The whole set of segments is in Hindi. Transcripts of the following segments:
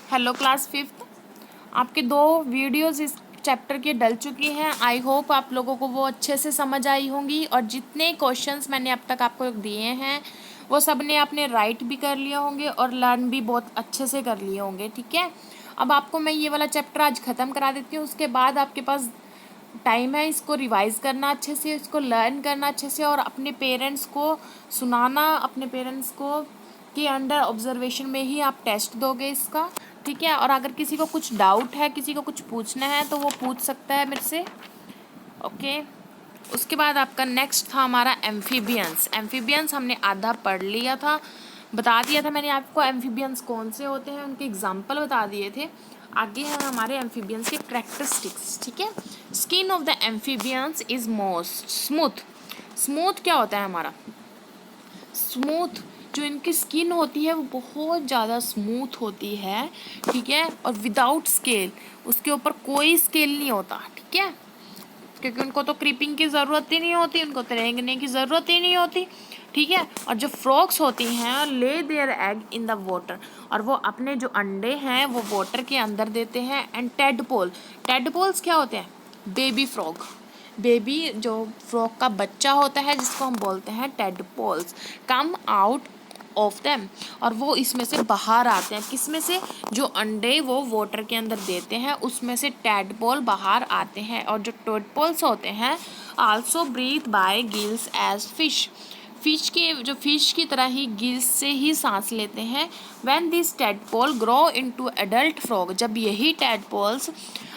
Hello class fifth. आपके 2 वीडियोस इस चैप्टर के डल चुकी हैं। आई होप आप लोगों को वो अच्छे से समझ आई होंगी और जितने क्वेश्चंस मैंने अब तक आपको दिए हैं वो सब ने आपने राइट भी कर लिए होंगे और लर्न भी बहुत अच्छे से कर लिए होंगे। ठीक है, अब आपको मैं ये वाला चैप्टर आज ख़त्म करा देती हूँ। उसके बाद आपके पास टाइम है इसको रिवाइज़ करना अच्छे से, इसको लर्न करना अच्छे से और अपने पेरेंट्स को सुनाना, अपने पेरेंट्स को कि अंडर ऑब्जर्वेशन में ही आप टेस्ट दोगे इसका। ठीक है, और अगर किसी को कुछ डाउट है, किसी को कुछ पूछना है तो वो पूछ सकता है मेरे से। ओके, उसके बाद आपका नेक्स्ट था हमारा एम्फीबियंस। एम्फीबियंस हमने आधा पढ़ लिया था, बता दिया था मैंने आपको एम्फीबियंस कौन से होते हैं, उनके एग्जाम्पल बता दिए थे। आगे है हमारे एम्फीबियंस के कैरेक्टरिस्टिक्स। ठीक है, skin of the amphibians is most smooth. Smooth क्या होता है हमारा? स्मूथ, जो इनकी स्किन होती है वो बहुत ज़्यादा स्मूथ होती है। ठीक है, और विदाउट स्केल, उसके ऊपर कोई स्केल नहीं होता। ठीक है, क्योंकि उनको तो क्रीपिंग की ज़रूरत ही नहीं होती, उनको तो रेंगने की ज़रूरत ही नहीं होती। ठीक है, और जो फ्रॉक्स होती हैं lay their egg in the water, और वो अपने जो अंडे हैं वो वाटर के अंदर देते हैं। एंड टेडपोल, टेडपोल्स क्या होते हैं? बेबी फ्रॉग, बेबी जो फ्रॉग का बच्चा होता है जिसको हम बोलते हैं tadpoles, come out of them, और वो इसमें से बाहर आते हैं। किस में से? जो अंडे वो वाटर के अंदर देते हैं उसमें से टेडपोल बाहर आते हैं। और जो टेडपोल्स होते हैं also breathe by gills as fish, fish की तरह ही गिल्स से ही सांस लेते हैं। When this tadpole grow into adult frog, जब यही टेडपोल्स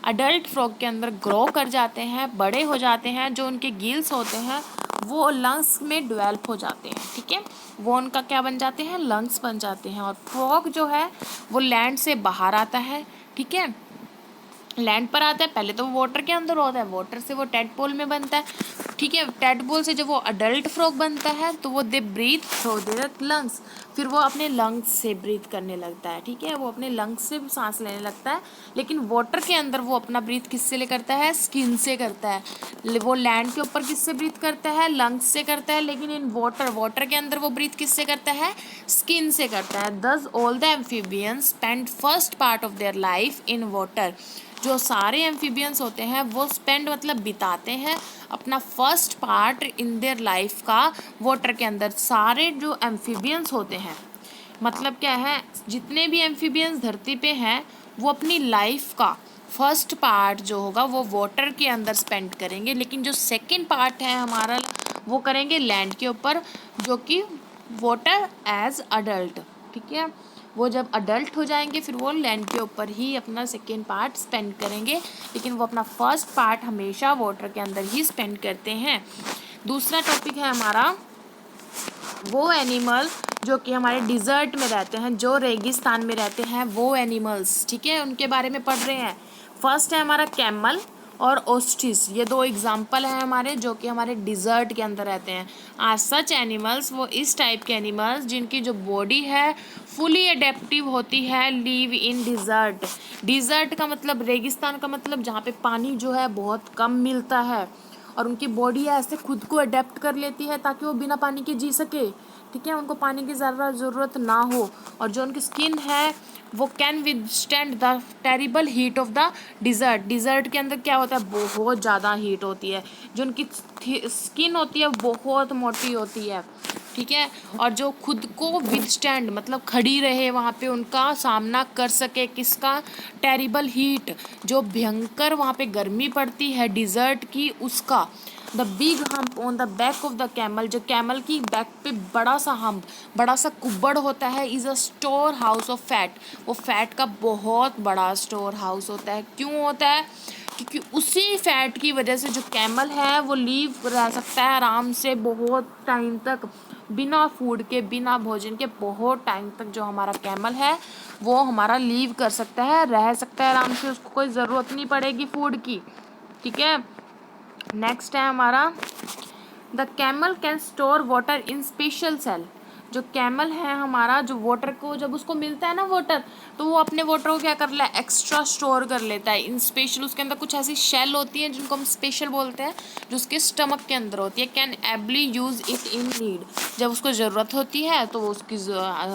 अडल्ट फ्रॉग के अंदर ग्रो कर जाते हैं, बड़े हो जाते हैं, जो उनके गिल्स होते हैं वो लंग्स में डेवलप हो जाते हैं। ठीक है, वो उनका क्या बन जाते हैं? लंग्स बन जाते हैं। और फ्रॉग जो है वो लैंड से बाहर आता है। ठीक है, लैंड पर आता है, पहले तो वो वाटर के अंदर होता है, वाटर से वो टेडपोल में बनता है। ठीक है, टेडपोल से जब वो अडल्ट फ्रॉग बनता है तो वो they breathe through their lungs, फिर वो अपने लंग्स से ब्रीथ करने लगता है। ठीक है, वो अपने लंग्स से सांस लेने लगता है, लेकिन वाटर के अंदर वो अपना ब्रीथ किससे ले करता है? स्किन से करता है। वो लैंड के ऊपर किससे ब्रीथ करता है? लंग्स से करता है, लेकिन इन वाटर के अंदर वो ब्रीथ किससे करता है? स्किन से करता है। दस all the amphibians spend first part of their life in water, जो सारे एम्फीबियंस होते हैं वो स्पेंड मतलब बिताते हैं अपना first part in their life का वाटर के अंदर। सारे जो एम्फीबियंस होते हैं, मतलब क्या है, जितने भी एम्फीबियंस धरती पे हैं वो अपनी लाइफ का फर्स्ट पार्ट जो होगा वो वाटर के अंदर स्पेंड करेंगे, लेकिन जो सेकंड पार्ट है हमारा वो करेंगे लैंड के ऊपर, जो कि वाटर एज अडल्ट। ठीक है, वो जब अडल्ट हो जाएंगे फिर वो लैंड के ऊपर ही अपना सेकेंड पार्ट स्पेंड करेंगे, लेकिन वो अपना फर्स्ट पार्ट हमेशा वाटर के अंदर ही स्पेंड करते हैं। दूसरा टॉपिक है हमारा वो एनिमल जो कि हमारे डिज़र्ट में रहते हैं, जो रेगिस्तान में रहते हैं, वो एनिमल्स। ठीक है, उनके बारे में पढ़ रहे हैं। फर्स्ट है हमारा कैमल और ओस्ट्रिच, ये 2 एग्जाम्पल हैं हमारे जो कि हमारे डिज़र्ट के अंदर रहते हैं। आज सच एनिमल्स, वो इस टाइप के एनिमल्स जिनकी जो बॉडी है फुली एडेप्टिव होती है, लिव इन डिज़र्ट। डिज़र्ट का मतलब रेगिस्तान का मतलब जहाँ पे पानी जो है बहुत कम मिलता है, और उनकी बॉडी ऐसे खुद को अडेप्ट कर लेती है ताकि वो बिना पानी के जी सके। ठीक है, उनको पानी की ज़्यादा ज़रूरत ना हो। और जो उनकी स्किन है वो can withstand the terrible heat of the desert. Desert के अंदर क्या होता है? बहुत ज़्यादा हीट होती है। जो उनकी स्किन होती है बहुत मोटी होती है। ठीक है, और जो खुद को विदस्टैंड मतलब खड़ी रहे वहाँ पे, उनका सामना कर सके किसका? टेरिबल हीट, जो भयंकर वहाँ पे गर्मी पड़ती है डिज़र्ट की, उसका। The big hump on the back of the camel, जो कैमल की बैक पे बड़ा सा हम्प, बड़ा सा कुब्बड़ होता है, is a store house of fat, वो फैट का बहुत बड़ा स्टोर हाउस होता है। क्यों होता है? क्योंकि उसी फैट की वजह से जो कैमल है वो लीव रह सकता है आराम से बहुत टाइम तक, बिना फूड के, बिना भोजन के, बहुत टाइम तक जो हमारा कैमल है वो हमारा लीव कर सकता है, रह सकता है आराम से, उसको कोई ज़रूरत नहीं पड़ेगी फूड की। ठीक है, नेक्स्ट है हमारा the camel can store water in special cell. जो कैमल है हमारा, जो वाटर को जब उसको मिलता है ना वाटर, तो वो अपने वाटर को क्या कर ले? एक्स्ट्रा स्टोर कर लेता है इन स्पेशल, उसके अंदर कुछ ऐसी शेल होती है जिनको हम स्पेशल बोलते हैं, जो उसके स्टमक के अंदर होती है। Can ably use it in need, जब उसको ज़रूरत होती है तो वो उसकी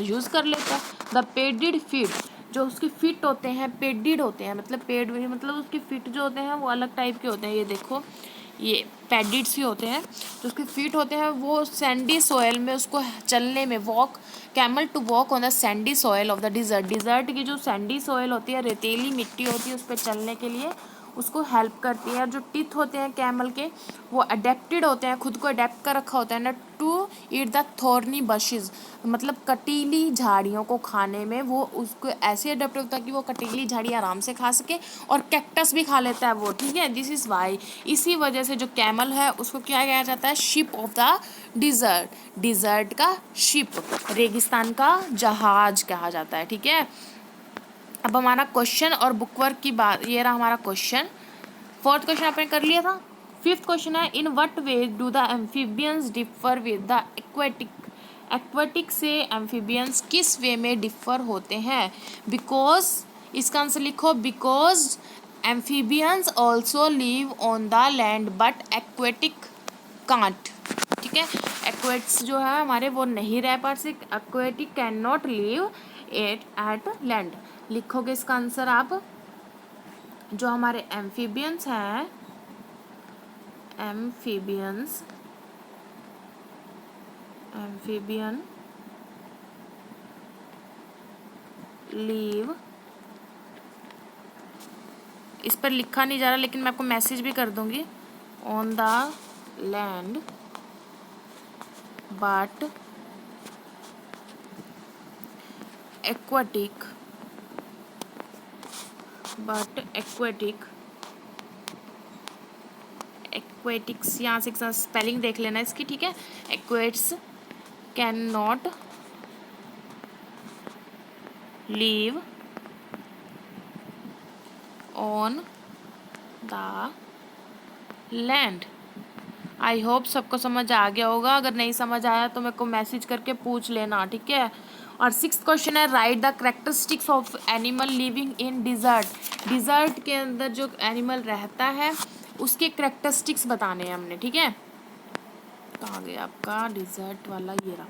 यूज़ कर लेता है। द पेडिड फीड, जो उसके फिट होते हैं पेडिड होते हैं, मतलब पेड मतलब उसके फिट जो होते हैं वो अलग टाइप के होते हैं। ये देखो ये पैडिड्स ही होते हैं। जो उसके फीट होते हैं वो सैंडी सॉयल में उसको चलने में walk camel to walk on the sandy soil of the desert. Desert की जो सैंडी सॉयल होती है, रेतीली मिट्टी होती है, उस पर चलने के लिए उसको हेल्प करती है। जो टीथ होते हैं कैमल के वो अडेप्टेड होते हैं, खुद को अडेप्ट कर रखा होता है ना टू ईट द थॉर्नी बशेज, मतलब कटीली झाड़ियों को खाने में वो उसको ऐसे अडेप्ट होता है कि वो कटीली झाड़ी आराम से खा सके, और कैक्टस भी खा लेता है वो, ठीक है। दिस इज़ वाई, इसी वजह से जो कैमल है उसको क्या कहा जाता है, ship of the desert, desert का शिप, रेगिस्तान का जहाज कहा जाता है, ठीक है। अब हमारा क्वेश्चन और बुक वर्क की बात, ये रहा हमारा क्वेश्चन। फोर्थ क्वेश्चन आपने कर लिया था। फिफ्थ क्वेश्चन है, in what way do the amphibians differ with the aquatic, aquatic से एम्फीबियंस किस वे में डिफर होते हैं। बिकॉज, इसका आंसर लिखो, because amphibians also live on the land but aquatic can't, ठीक है। एक्वेट्स जो है हमारे वो नहीं रह पा सकते, aquatic can not live at land. लिखोगे इसका आंसर आप, जो हमारे एम्फीबियंस हैं, एम्फीबियंस, एम्फीबियन लीव, इस पर लिखा नहीं जा रहा लेकिन मैं आपको मैसेज भी कर दूंगी, on the land but aquatic, aquatics, यहाँ से स्पेलिंग देख लेना इसकी, ठीक है। Aquatics can not live on the land. I hope सबको समझ आ गया होगा, अगर नहीं समझ आया तो मेरे को मैसेज करके पूछ लेना, ठीक है। और सिक्स्थ क्वेश्चन है, write the characteristics of animal living in desert. Desert के अंदर जो एनिमल रहता है उसके कैरेक्टरिस्टिक्स बताने हैं हमने, ठीक है। कहाँ गया आपका डिज़र्ट वाला, ये रहा।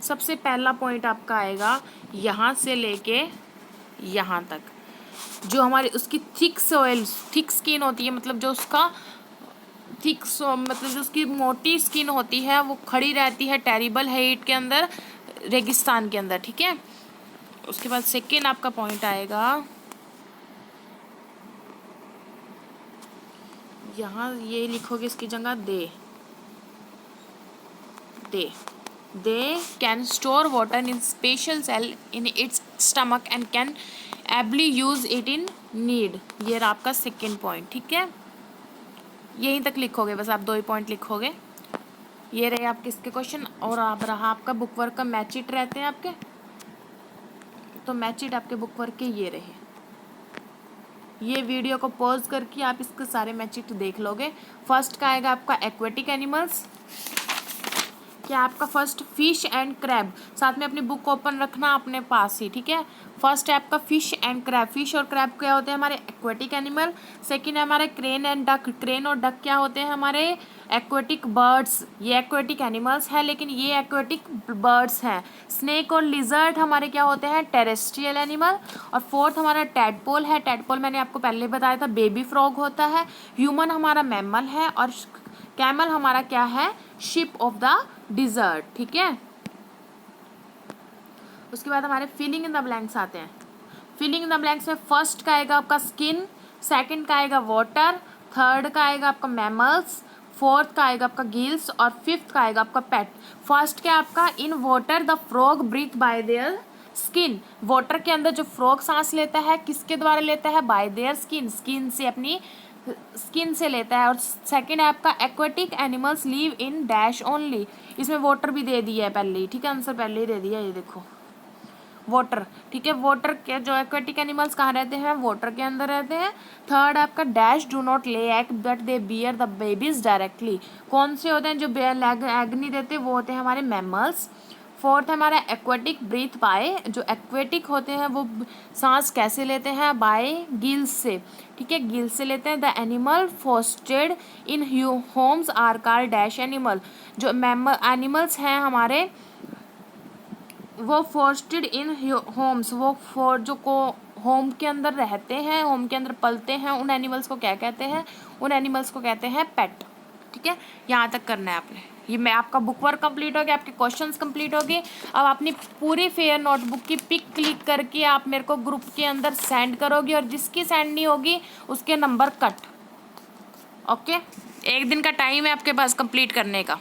सबसे पहला पॉइंट आपका आएगा यहाँ से लेके यहाँ तक, जो हमारी उसकी थिक सॉइल, थिक स्किन होती है, मतलब जो उसका थिक मतलब जो उसकी मोटी स्किन होती है वो खड़ी रहती है टेरिबल हाइट के अंदर, रेगिस्तान के अंदर, ठीक है। उसके बाद सेकेंड आपका पॉइंट आएगा यहाँ, ये लिखोगे इसकी जगह they can store water in special cell in its stomach and can ably use it in need. ये रहा आपका सेकेंड पॉइंट, ठीक है। यहीं तक लिखोगे बस, आप 2 ही पॉइंट लिखोगे। ये रहे आपके इसके क्वेश्चन, और आप रहा आपका बुक वर्क का मैच इट रहते हैं आपके, तो मैच इट आपके बुक वर्क के ये रहे। ये वीडियो को पॉज करके आप इसके सारे मैच इट देख लोगे। फर्स्ट का आएगा आपका एक्वेटिक एनिमल्स, क्या आपका फर्स्ट फिश एंड क्रैब, साथ में अपनी बुक ओपन रखना अपने पास ही, ठीक है। फर्स्ट है आपका फिश एंड क्रैब। फिश और क्रैब क्या होते हैं हमारे एक्वेटिक एनिमल। सेकंड है हमारे क्रेन एंड डक। क्रेन और डक क्या होते हैं हमारे एक्वेटिक बर्ड्स। ये एक्वेटिक एनिमल्स है लेकिन ये एक्वेटिक बर्ड्स हैं। स्नेक और लिजर्ड हमारे क्या होते हैं, टेरेस्ट्रियल एनिमल। और फोर्थ हमारा टैडपोल है। टैडपोल मैंने आपको पहले बताया था बेबी फ्रॉग होता है। ह्यूमन हमारा मैमल है, और कैमल हमारा क्या है, शिप ऑफ द डिजर्ट, ठीक है। उसके बाद हमारे फिलिंग इन द ब्लैंक्स आते हैं। फिलिंग इन द ब्लैंक्स में फर्स्ट का आएगा आपका स्किन, सेकंड का आएगा वाटर, थर्ड का आएगा आपका मैमल्स, फोर्थ का आएगा आपका गिल्स, और फिफ्थ का आएगा आपका पेट। फर्स्ट क्या आपका, in water the frog breathe by their skin. Water के अंदर जो फ्रॉग सांस लेता है किसके द्वारा लेता है, बाय देयर स्किन, स्किन से, अपनी स्किन से लेता है। और सेकंड है आपका aquatic animals live in dash only. इसमें वाटर भी दे दिया है पहले ही, ठीक है, आंसर पहले ही दे दिया, ये देखो वाटर, ठीक है। वाटर के जो एक्वेटिक एनिमल्स कहाँ रहते हैं, वाटर के अंदर रहते हैं। थर्ड आपका डैश डू नॉट ले egg but they bear the babies directly. कौन से होते हैं जो एग नहीं देते, वो होते हैं हमारे मैमल्स। फोर्थ हमारा एक्वेटिक ब्रीथ बाय, जो एक्वेटिक होते हैं वो सांस कैसे लेते हैं, बाय गिल्स से, ठीक है, गिल्स से लेते हैं। The animal fostered in homes are called dash animal. जो एनिमल्स हैं हमारे वो फोस्टेड इन होम्स, वो फॉर जो को होम के अंदर रहते हैं, होम के अंदर पलते हैं, उन एनिमल्स को क्या कहते हैं? उन एनिमल्स को कहते हैं पेट। ठीक है, यहाँ तक करना है आपने। ये मैं आपका बुक वर्क कंप्लीट हो गया, आपके क्वेश्चंस कंप्लीट हो गए। अब अपनी पूरी फेयर नोटबुक की पिक क्लिक करके आप मेरे को ग्रुप के अंदर सेंड करोगे, और जिसकी सेंड नहीं होगी उसके नंबर कट। ओके, 1 दिन का टाइम है आपके पास कंप्लीट करने का।